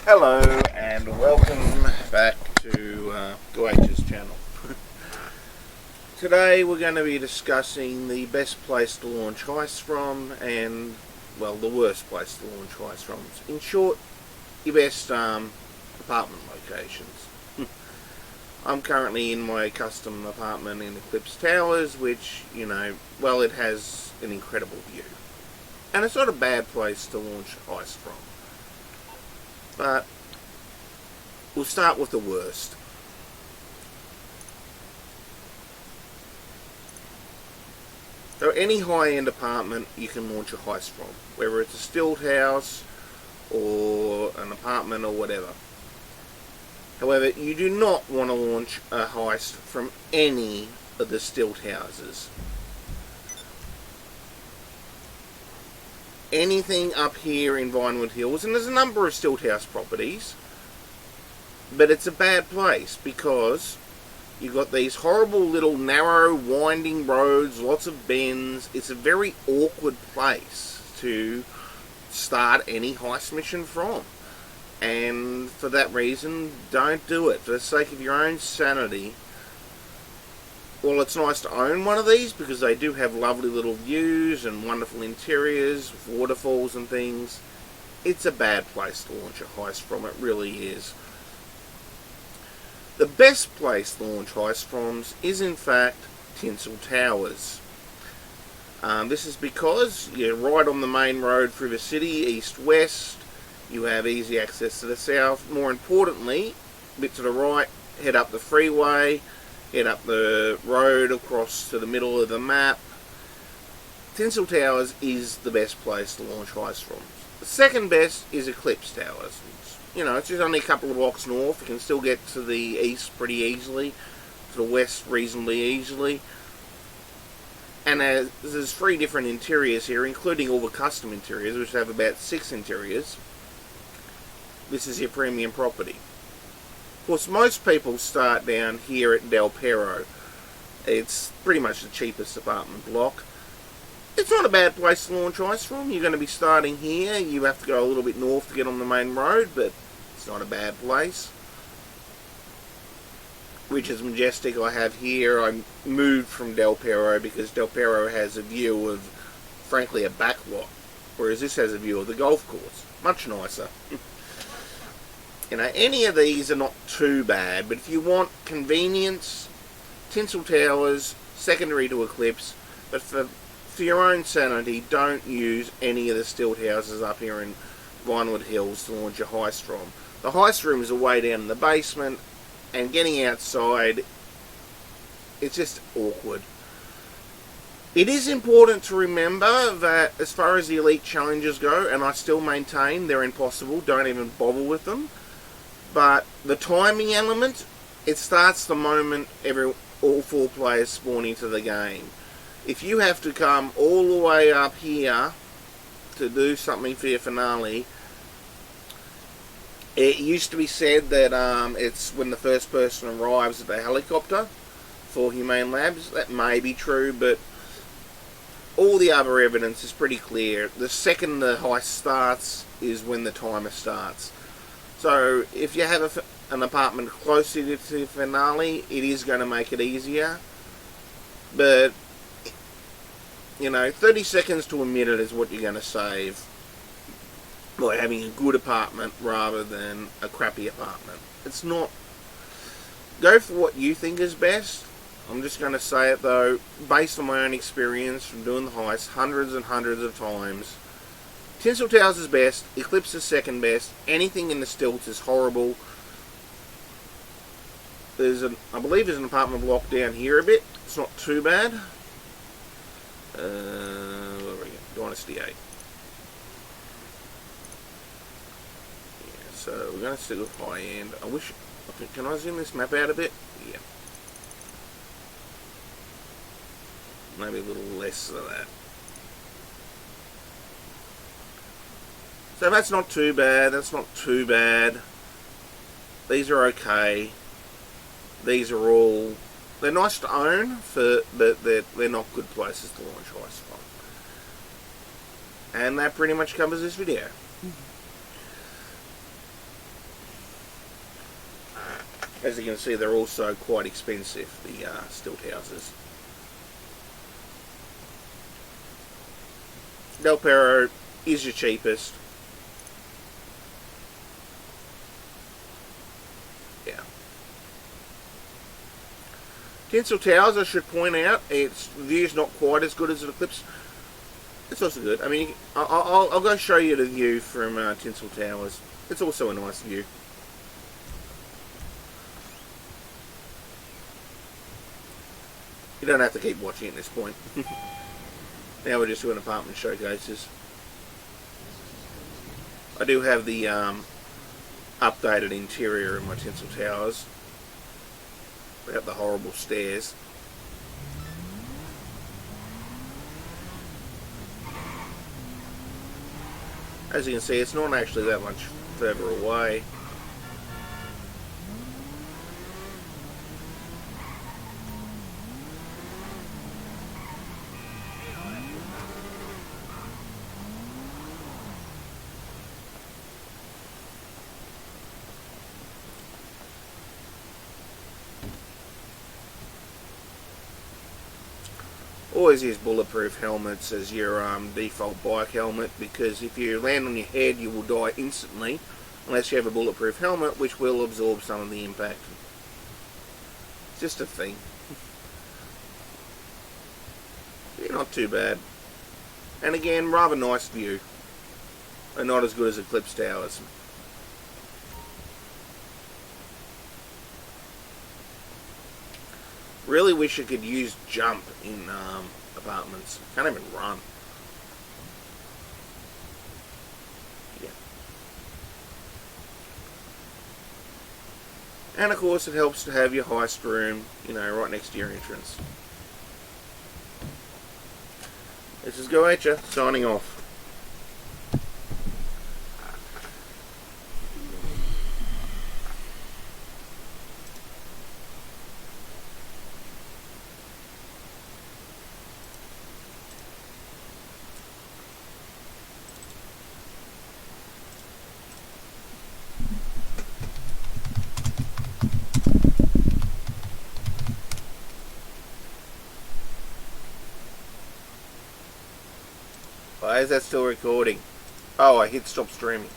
Hello and welcome back to H's channel. Today we're going to be discussing the best place to launch heists from and, well, the worst place to launch heists from. In short, your best apartment locations. I'm currently in my custom apartment in Eclipse Towers, which, you know, well, it has an incredible view. And it's not a bad place to launch heists from. But we'll start with the worst. So any high-end apartment you can launch a heist from, whether it's a stilt house or an apartment or whatever. However, you do not want to launch a heist from any of the stilt houses. Anything up here in Vinewood Hills, and there's a number of stilt house properties, but it's a bad place because you've got these horrible little narrow winding roads, lots of bends. It's a very awkward place to start any heist mission from, and for that reason, don't do it. For the sake of your own sanity. Well, it's nice to own one of these because they do have lovely little views and wonderful interiors, waterfalls and things. It's a bad place to launch a heist from, it really is. The best place to launch heists from is in fact Tinsel Towers. This is because you're right on the main road through the city, east-west. You have easy access to the south. More importantly, a bit to the right, head up the freeway. Head up the road across to the middle of the map. Tinsel Towers is the best place to launch heists from. The second best is Eclipse Towers. You know, it's just only a couple of blocks north. You can still get to the east pretty easily, to the west reasonably easily. And there's 3 different interiors here, including all the custom interiors, which have about 6 interiors. This is your premium property. Of course, most people start down here at Del Perro. It's pretty much the cheapest apartment block. It's not a bad place to launch heists from. You're going to be starting here. You have to go a little bit north to get on the main road, but it's not a bad place. Which is majestic. I have here. I moved from Del Perro because Del Perro has a view of, frankly, a back lot, whereas this has a view of the golf course. Much nicer. You know, any of these are not too bad, but if you want convenience, Tinsel Towers, secondary to Eclipse, but for your own sanity, don't use any of the stilt houses up here in Vinewood Hills to launch a heist from. The heist rooms are way down in the basement, and getting outside, it's just awkward. It is important to remember that as far as the elite challenges go, and I still maintain they're impossible, don't even bother with them. But the timing element, it starts the moment all 4 players spawn into the game. If you have to come all the way up here to do something for your finale, it used to be said that it's when the first person arrives at the helicopter for Humane Labs. That may be true, but all the other evidence is pretty clear. The second the heist starts is when the timer starts. So, if you have an apartment closer to the finale, it is going to make it easier. But, you know, 30 seconds to a minute is what you're going to save by having a good apartment rather than a crappy apartment. It's not... Go for what you think is best. I'm just going to say it, though, based on my own experience from doing the heist hundreds and hundreds of times. Tinsel Towers is best, Eclipse is second best, anything in the stilts is horrible. I believe there's an apartment block down here a bit, it's not too bad. Where are we going? Dynasty 8. Yeah, so we're going to stick with high end. Can I zoom this map out a bit? Yeah. Maybe a little less of that. So that's not too bad, that's not too bad. These are okay. These are all... They're nice to own, but they're not good places to launch heists from. And that pretty much covers this video. As you can see, they're also quite expensive, the stilt houses. Del Perro is your cheapest. Yeah. Tinsel Towers, I should point out, its view's not quite as good as an Eclipse. It's also good. I mean, I'll go show you the view from Tinsel Towers. It's also a nice view. You don't have to keep watching at this point. Now we're just doing apartment showcases. I do have the updated interior in my Tinsel Towers without the horrible stairs. As you can see, it's not actually that much further away. Always use bulletproof helmets as your default bike helmet, because if you land on your head you will die instantly unless you have a bulletproof helmet, which will absorb some of the impact. It's just a thing. Yeah, not too bad. And again, rather nice view. And not as good as Eclipse Towers. Really wish I could use jump in apartments. Can't even run. Yeah. And of course it helps to have your heist room, you know, right next to your entrance. This is GoHer, signing off. Why is that still recording? Oh, I hit stop streaming.